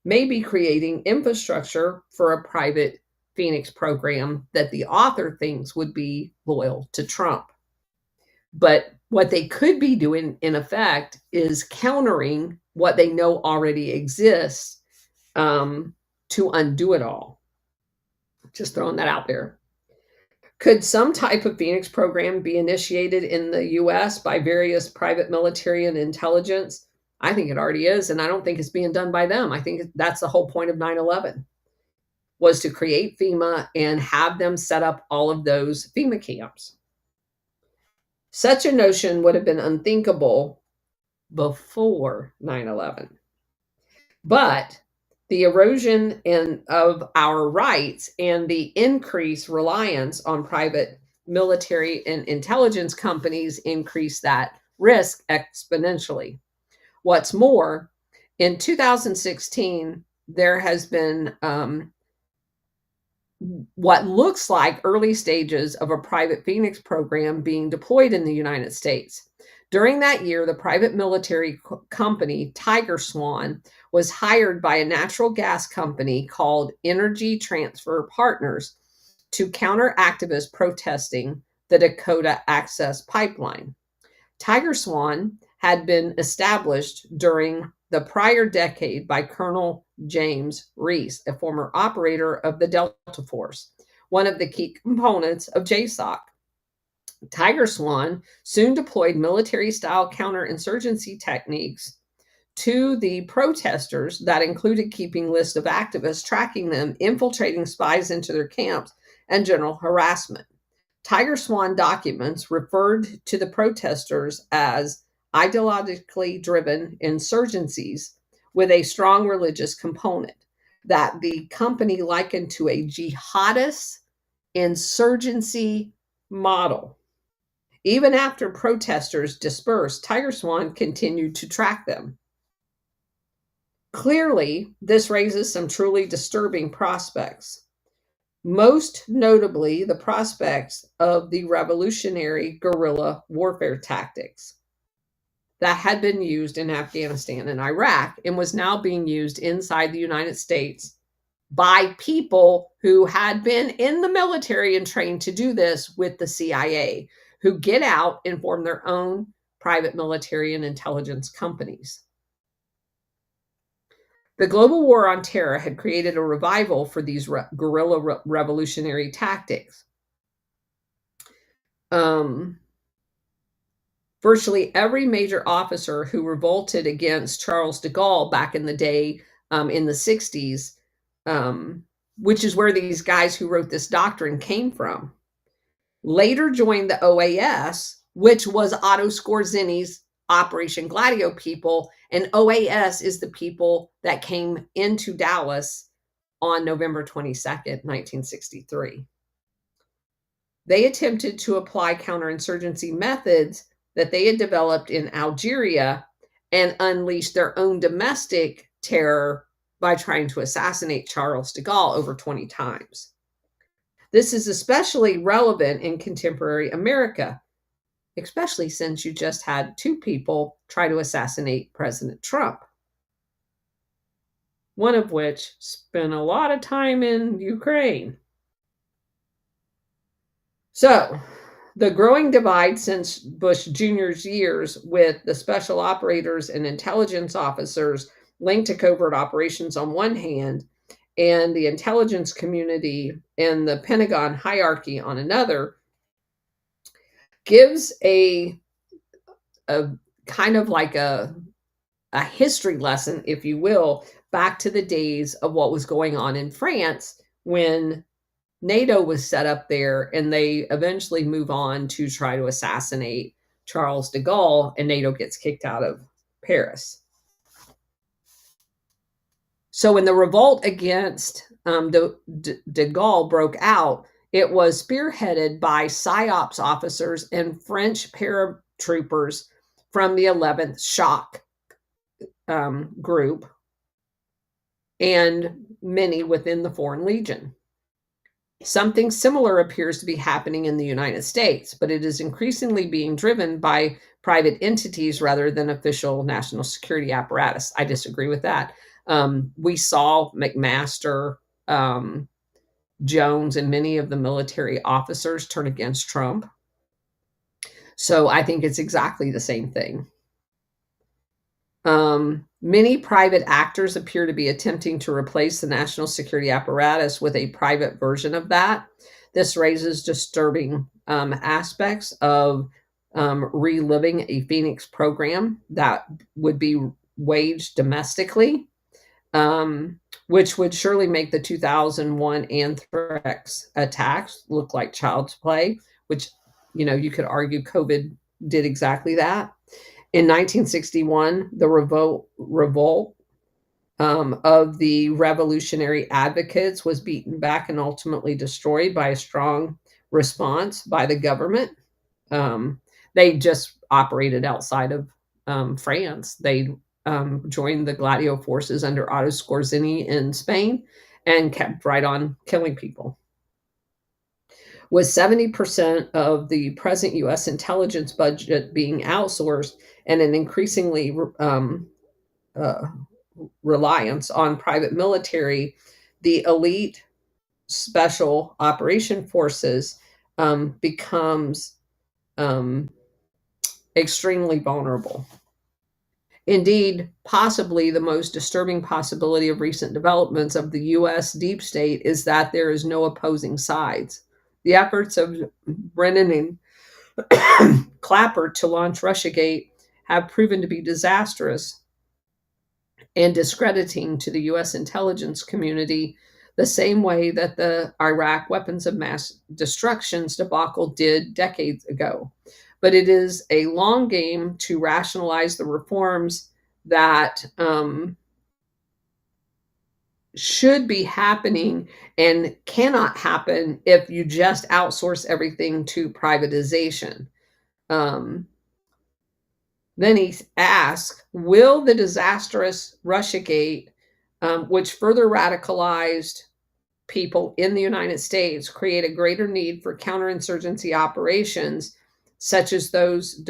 may be creating infrastructure for a private Phoenix program that the author thinks would be loyal to Trump. But what they could be doing, in effect, is countering what they know already exists to undo it all. Just throwing that out there. Could some type of Phoenix program be initiated in the US by various private military and intelligence? I think it already is, and I don't think it's being done by them. I think that's the whole point of 9/11 was to create FEMA and have them set up all of those FEMA camps. Such a notion would have been unthinkable before 9/11. But the erosion of our rights and the increased reliance on private military and intelligence companies increase that risk exponentially. What's more, in 2016, there has been what looks like early stages of a private Phoenix program being deployed in the United States. During that year, the private military company Tiger Swan was hired by a natural gas company called Energy Transfer Partners to counter activists protesting the Dakota Access Pipeline. Tiger Swan had been established during the prior decade by Colonel James Reese, a former operator of the Delta Force, one of the key components of JSOC. Tiger Swan soon deployed military-style counterinsurgency techniques to the protesters that included keeping lists of activists, tracking them, infiltrating spies into their camps, and general harassment. Tiger Swan documents referred to the protesters as ideologically driven insurgencies with a strong religious component that the company likened to a jihadist insurgency model. Even after protesters dispersed, Tiger Swan continued to track them. Clearly, this raises some truly disturbing prospects. Most notably, the prospects of the revolutionary guerrilla warfare tactics that had been used in Afghanistan and Iraq and was now being used inside the United States by people who had been in the military and trained to do this with the CIA, who get out and form their own private military and intelligence companies. The global war on terror had created a revival for these guerrilla revolutionary tactics. Virtually every major officer who revolted against Charles de Gaulle back in the day, in the 60s, which is where these guys who wrote this doctrine came from, later joined the OAS, which was Otto Skorzny's Operation Gladio people, and OAS is the people that came into Dallas on November 22nd, 1963. They attempted to apply counterinsurgency methods that they had developed in Algeria and unleashed their own domestic terror by trying to assassinate Charles de Gaulle over 20 times. This is especially relevant in contemporary America, especially since you just had two people try to assassinate President Trump, one of which spent a lot of time in Ukraine. So, the growing divide since Bush Jr.'s years with the special operators and intelligence officers linked to covert operations on one hand, and the intelligence community and the Pentagon hierarchy on another, gives a kind of like a history lesson, if you will, back to the days of what was going on in France when NATO was set up there, and they eventually move on to try to assassinate Charles de Gaulle, and NATO gets kicked out of Paris. So when the revolt against de Gaulle broke out, it was spearheaded by PSYOPs officers and French paratroopers from the 11th Shock group and many within the Foreign Legion. Something similar appears to be happening in the United States, but it is increasingly being driven by private entities rather than official national security apparatus. I disagree with that. We saw McMaster, Jones, and many of the military officers turn against Trump. So I think it's exactly the same thing. Many private actors appear to be attempting to replace the national security apparatus with a private version of that. This raises disturbing aspects of reliving a Phoenix program that would be waged domestically, which would surely make the 2001 anthrax attacks look like child's play, which, you could argue COVID did exactly that. In 1961, the revolt of the revolutionary advocates was beaten back and ultimately destroyed by a strong response by the government. Um, they just operated outside of France. They joined the Gladio forces under Otto Skorzeny in Spain and kept right on killing people. With 70% of the present US intelligence budget being outsourced and an increasingly uh, reliance on private military, the elite special operation forces becomes um, extremely vulnerable. Indeed, possibly the most disturbing possibility of recent developments of the US deep state is that there is no opposing sides. The efforts of Brennan and Clapper to launch Russiagate have proven to be disastrous and discrediting to the US intelligence community, the same way that the Iraq weapons of mass destructions debacle did decades ago. But it is a long game to rationalize the reforms that should be happening and cannot happen if you just outsource everything to privatization. Um, Then he asks, will the disastrous Russiagate, which further radicalized people in the United States, create a greater need for counterinsurgency operations, such as those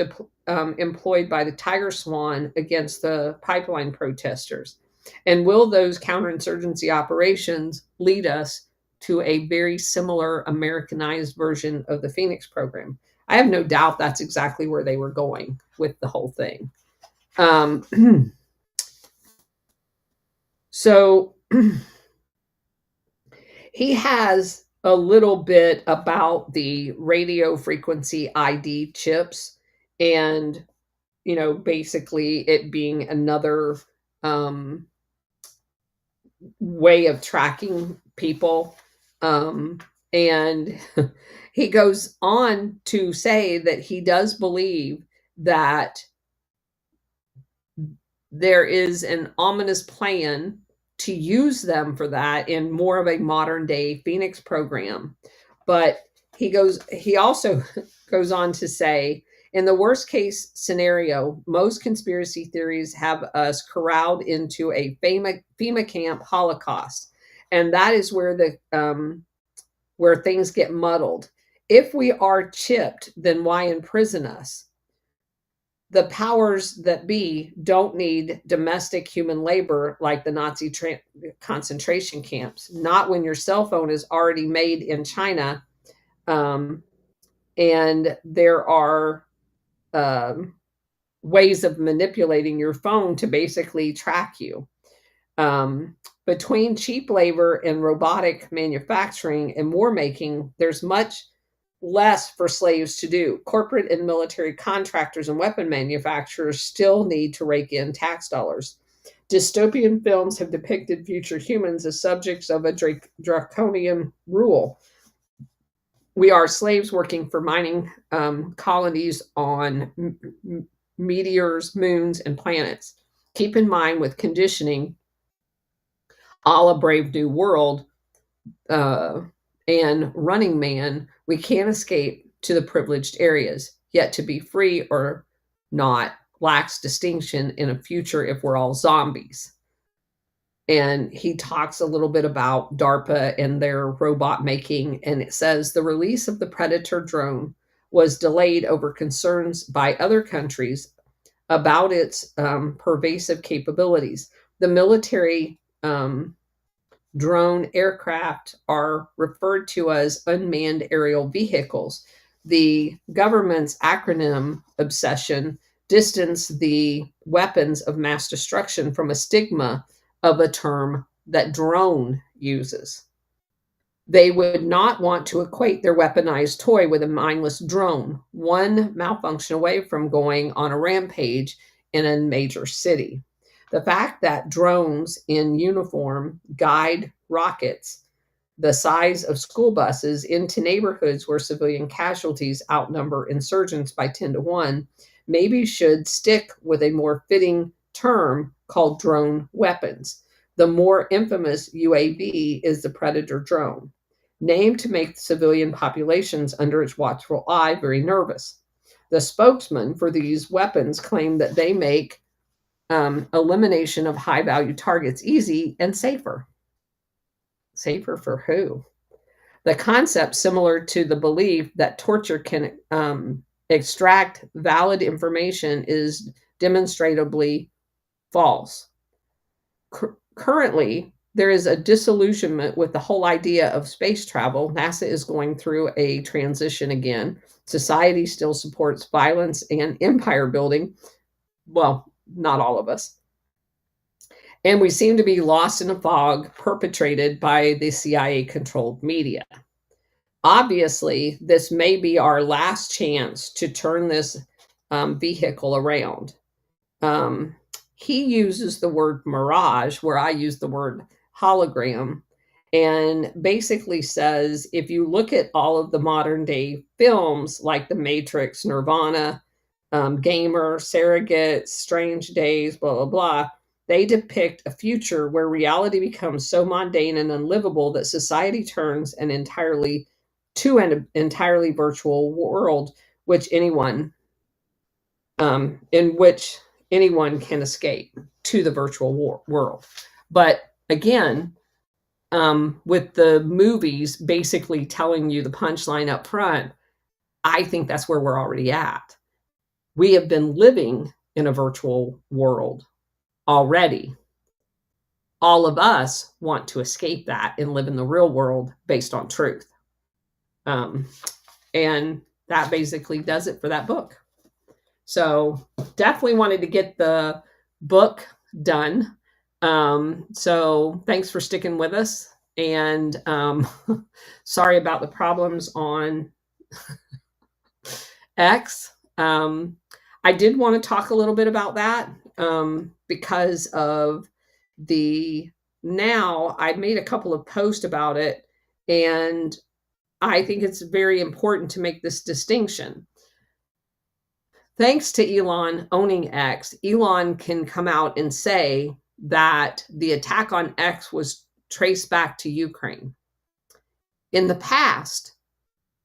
employed by the Tiger Swan against the pipeline protesters? And will those counterinsurgency operations lead us to a very similar Americanized version of the Phoenix program? I have no doubt that's exactly where they were going with the whole thing. So he has a little bit about the radio frequency ID chips and, basically it being another way of tracking people. And he goes on to say that he does believe that there is an ominous plan to use them for that in more of a modern day Phoenix program. But he also goes on to say, in the worst case scenario, most conspiracy theories have us corralled into a FEMA camp Holocaust. And that is where things get muddled. If we are chipped, then why imprison us? The powers that be don't need domestic human labor like the Nazi concentration camps, not when your cell phone is already made in China. And there are ways of manipulating your phone to basically track you. Between cheap labor and robotic manufacturing and war making, there's much less for slaves to do. Corporate and military contractors and weapon manufacturers still need to rake in tax dollars. Dystopian films have depicted future humans as subjects of a draconian rule. We are slaves working for mining colonies on meteors, moons, and planets. Keep in mind, with conditioning, a la Brave New World and Running Man, we can't escape to the privileged areas. Yet to be free or not lacks distinction in a future if we're all zombies. And he talks a little bit about DARPA and their robot making, and it says the release of the Predator drone was delayed over concerns by other countries about its pervasive capabilities. The military drone aircraft are referred to as unmanned aerial vehicles. The government's acronym obsession distance the weapons of mass destruction from a stigma of a term that drone uses. They would not want to equate their weaponized toy with a mindless drone, one malfunction away from going on a rampage in a major city. The fact that drones in uniform guide rockets the size of school buses into neighborhoods where civilian casualties outnumber insurgents by 10 to 1 maybe should stick with a more fitting term called drone weapons. The more infamous UAV is the Predator drone, named to make civilian populations under its watchful eye very nervous. The spokesman for these weapons claimed that they make elimination of high value targets easy and safer. Safer for who? The concept, similar to the belief that torture can extract valid information, is demonstrably false. Currently, there is a disillusionment with the whole idea of space travel. NASA is going through a transition again. Society still supports violence and empire building. Well, not all of us. And we seem to be lost in a fog perpetrated by the CIA-controlled media. Obviously, this may be our last chance to turn this vehicle around. He uses the word mirage, where I use the word hologram, and basically says, if you look at all of the modern day films like The Matrix, Nirvana, Gamer, Surrogate, Strange Days, blah, blah, blah, they depict a future where reality becomes so mundane and unlivable that society turns to an entirely virtual world, in which anyone can escape to the virtual world. But again, with the movies basically telling you the punchline up front, I think that's where we're already at. We have been living in a virtual world already. All of us want to escape that and live in the real world based on truth. And that basically does it for that book. So definitely wanted to get the book done. So thanks for sticking with us. And sorry about the problems on X. I did want to talk a little bit about that because of now I've made a couple of posts about it, and I think it's very important to make this distinction. Thanks to Elon owning X, Elon can come out and say that the attack on X was traced back to Ukraine. In the past,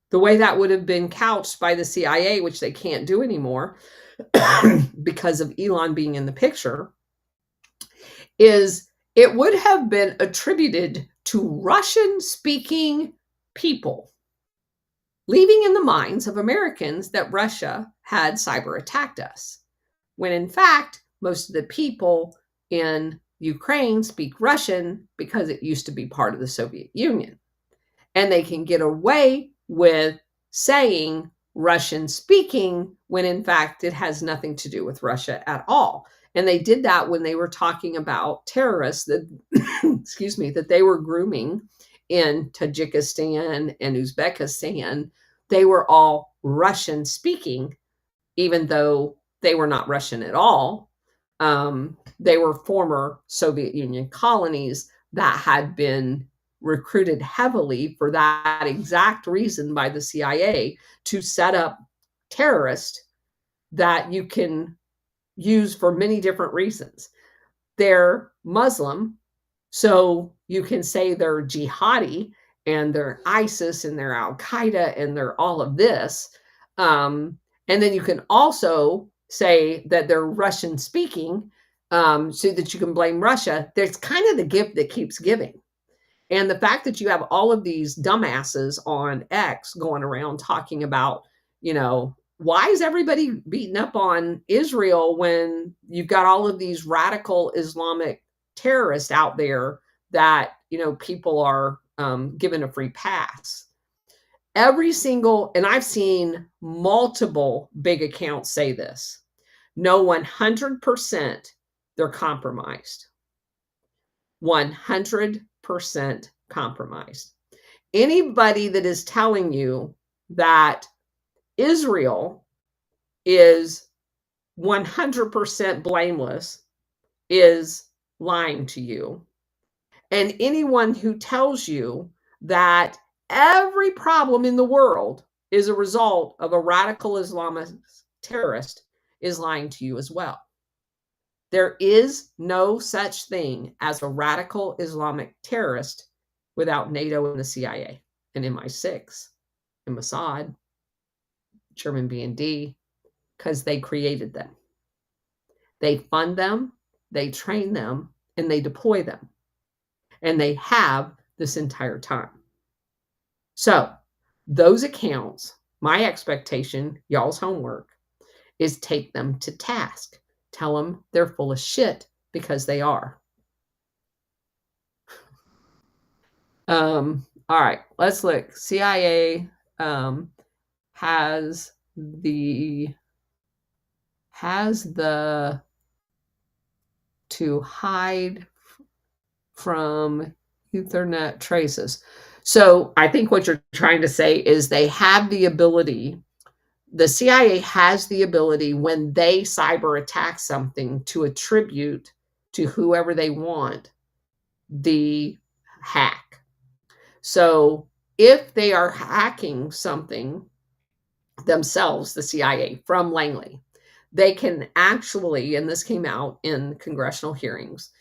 the way that would have been couched by the CIA, which they can't do anymore because of Elon being in the picture, is it would have been attributed to Russian-speaking people, leaving in the minds of Americans that Russia had cyber attacked us, when in fact, most of the people in Ukraine speak Russian because it used to be part of the Soviet Union. And they can get away with saying Russian speaking when in fact it has nothing to do with Russia at all. And they did that when they were talking about terrorists that, excuse me, that they were grooming in Tajikistan and Uzbekistan. They were all Russian speaking, even though they were not Russian at all. They were former Soviet Union colonies that had been recruited heavily for that exact reason by the CIA to set up terrorists that you can use for many different reasons. They're Muslim, so you can say they're jihadi and they're ISIS and they're Al-Qaeda and they're all of this. And then you can also say that they're Russian speaking so that you can blame Russia. There's kind of the gift that keeps giving. And the fact that you have all of these dumbasses on X going around talking about, why is everybody beating up on Israel when you've got all of these radical Islamic terrorists out there that, people are given a free pass? And I've seen multiple big accounts say this. know 100% they're compromised. 100% compromised. Anybody that is telling you that Israel is 100% blameless is lying to you. And anyone who tells you that every problem in the world is a result of a radical Islamist terrorist is lying to you as well. There is no such thing as a radical Islamic terrorist without NATO and the CIA and MI6 and Mossad, German B&D, because they created them. They fund them, they train them, and they deploy them. And they have this entire time. So those accounts, my expectation, y'all's homework, is take them to task. Tell them they're full of shit because they are. All right, let's look. CIA has the to hide from Ethernet traces. So I think what you're trying to say is they have the ability, the CIA has the ability when they cyber attack something to attribute to whoever they want the hack. So if they are hacking something themselves, the CIA, from Langley, they can actually, and this came out in congressional hearings,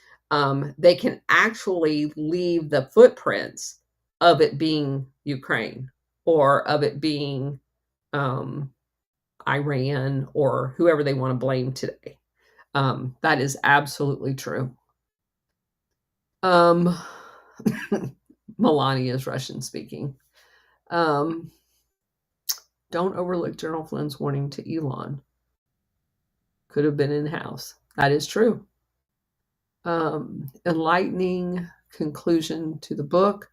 they can actually leave the footprints of it being Ukraine or of it being Iran or whoever they want to blame today. That is absolutely true. Melania is Russian speaking. Don't overlook General Flynn's warning to Elon. Could have been in-house. That is true. Enlightening conclusion to the book.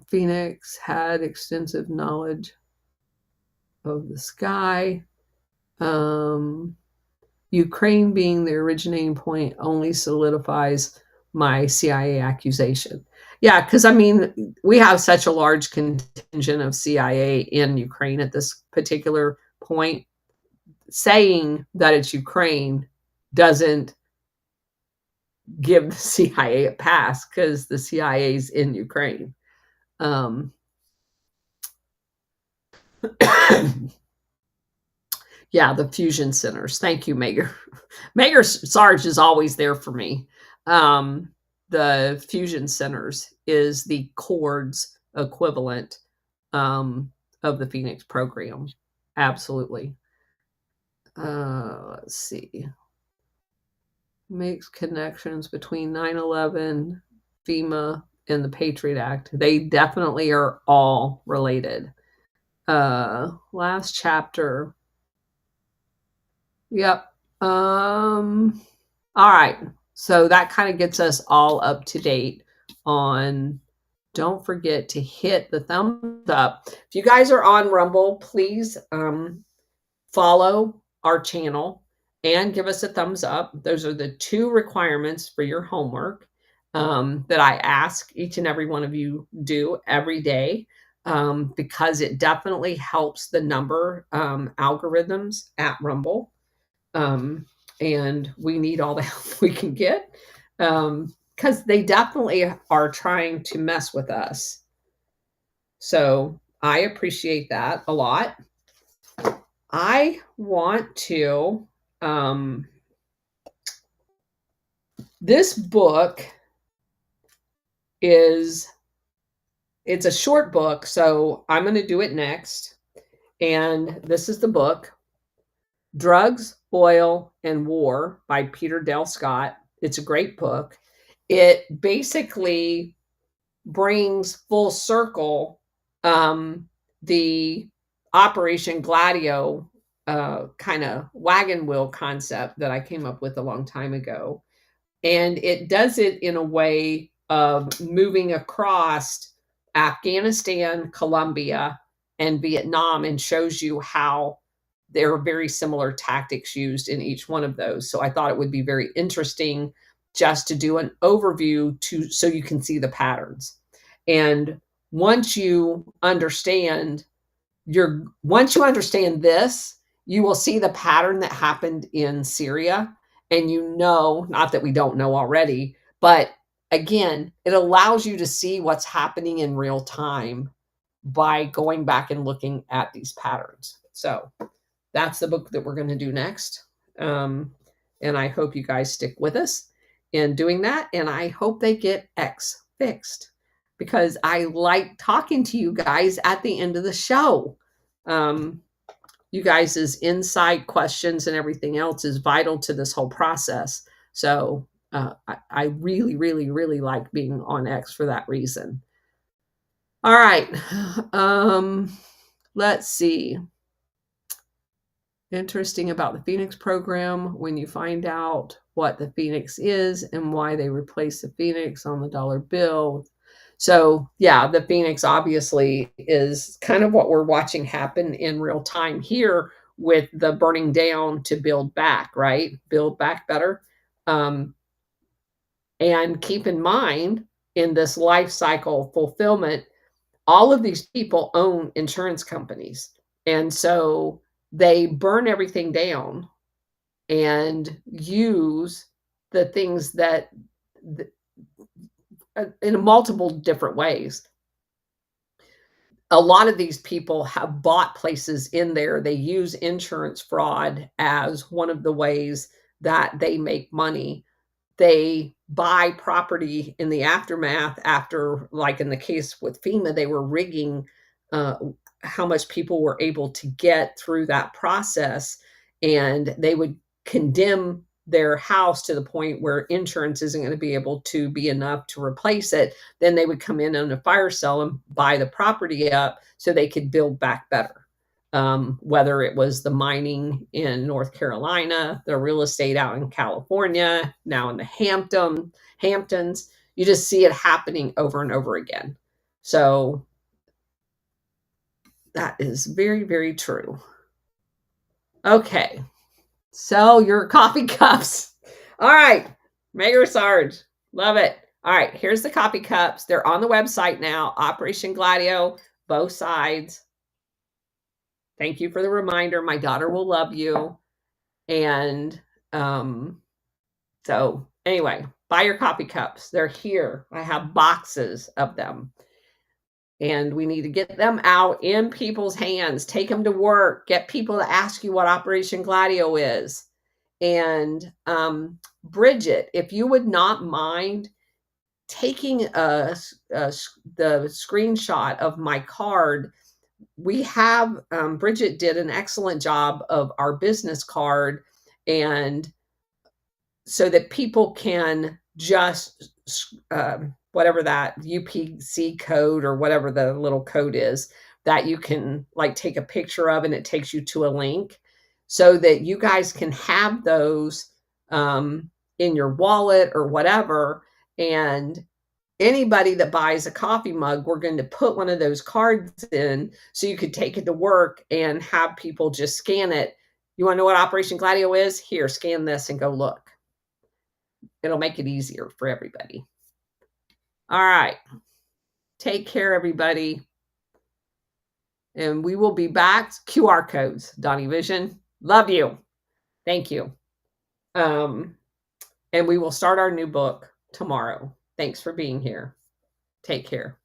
Phoenix had extensive knowledge of the sky. Ukraine being the originating point only solidifies my CIA accusation. Yeah, because I mean, we have such a large contingent of CIA in Ukraine at this particular point. Saying that it's Ukraine doesn't give the CIA a pass because the CIA's in Ukraine. Yeah, the fusion centers. Thank you, Mayor. Mayor Sarge is always there for me. The fusion centers is the CORDS equivalent of the Phoenix program. Absolutely. Let's see. Makes connections between 9/11, FEMA, and the Patriot Act. They definitely are all related. Last chapter. Yep. All right. So that kind of gets us all up to date on. Don't forget to hit the thumbs up. If you guys are on Rumble, please follow our channel and give us a thumbs up. Those are the 2 requirements for your homework that I ask each and every one of you do every day because it definitely helps the number algorithms at Rumble. And we need all the help we can get because they definitely are trying to mess with us. So I appreciate that a lot. I want to, this book it's a short book, so I'm going to do it next. And this is the book, Drugs, Oil, and War by Peter Dale Scott. It's a great book. It basically brings full circle the Operation Gladio kind of wagon wheel concept that I came up with a long time ago. And it does it in a way of moving across Afghanistan, Colombia, and Vietnam and shows you how there are very similar tactics used in each one of those. So I thought it would be very interesting just to do an overview so you can see the patterns. And once you understand once you understand this, you will see the pattern that happened in Syria. And not that we don't know already, but again, it allows you to see what's happening in real time by going back and looking at these patterns. So that's the book that we're going to do next. And I hope you guys stick with us in doing that. And I hope they get X fixed, because I like talking to you guys at the end of the show. You guys' insight, questions, and everything else is vital to this whole process. So I really, really, really like being on X for that reason. All right. Let's see. Interesting about the Phoenix program, when you find out what the Phoenix is and why they replaced the Phoenix on the dollar bill. So yeah, the Phoenix obviously is kind of what we're watching happen in real time here with the burning down to build back, right? Build back better. And keep in mind, in this life cycle fulfillment, all of these people own insurance companies. And so they burn everything down and use the things that in multiple different ways. A lot of these people have bought places in there. They use insurance fraud as one of the ways that they make money. They buy property in the aftermath after, like in the case with FEMA, they were rigging how much people were able to get through that process. And they would condemn their house to the point where insurance isn't going to be able to be enough to replace it. Then they would come in on a fire sale and buy the property up so they could build back better. Whether it was the mining in North Carolina, the real estate out in California, now in the Hamptons, you just see it happening over and over again. So that is very, very true. Okay. So your coffee cups. All right. Mega Sarge. Love it. All right. Here's the coffee cups. They're on the website now. Operation Gladio, both sides. Thank you for the reminder. My daughter will love you. And so anyway, buy your coffee cups. They're here. I have boxes of them. And we need to get them out in people's hands. Take them to work. Get people to ask you what Operation Gladio is. And Bridget, if you would not mind taking the screenshot of my card. We have, Bridget did an excellent job of our business card, and so that people can just, whatever that UPC code or whatever the little code is, that you can like take a picture of, and it takes you to a link so that you guys can have those in your wallet or whatever. And anybody that buys a coffee mug, we're going to put one of those cards in so you could take it to work and have people just scan it. You want to know what Operation Gladio is? Here, scan this and go look. It'll make it easier for everybody. All right. Take care, everybody. And we will be back. QR codes, Donnie Vision. Love you. Thank you. And we will start our new book tomorrow. Thanks for being here. Take care.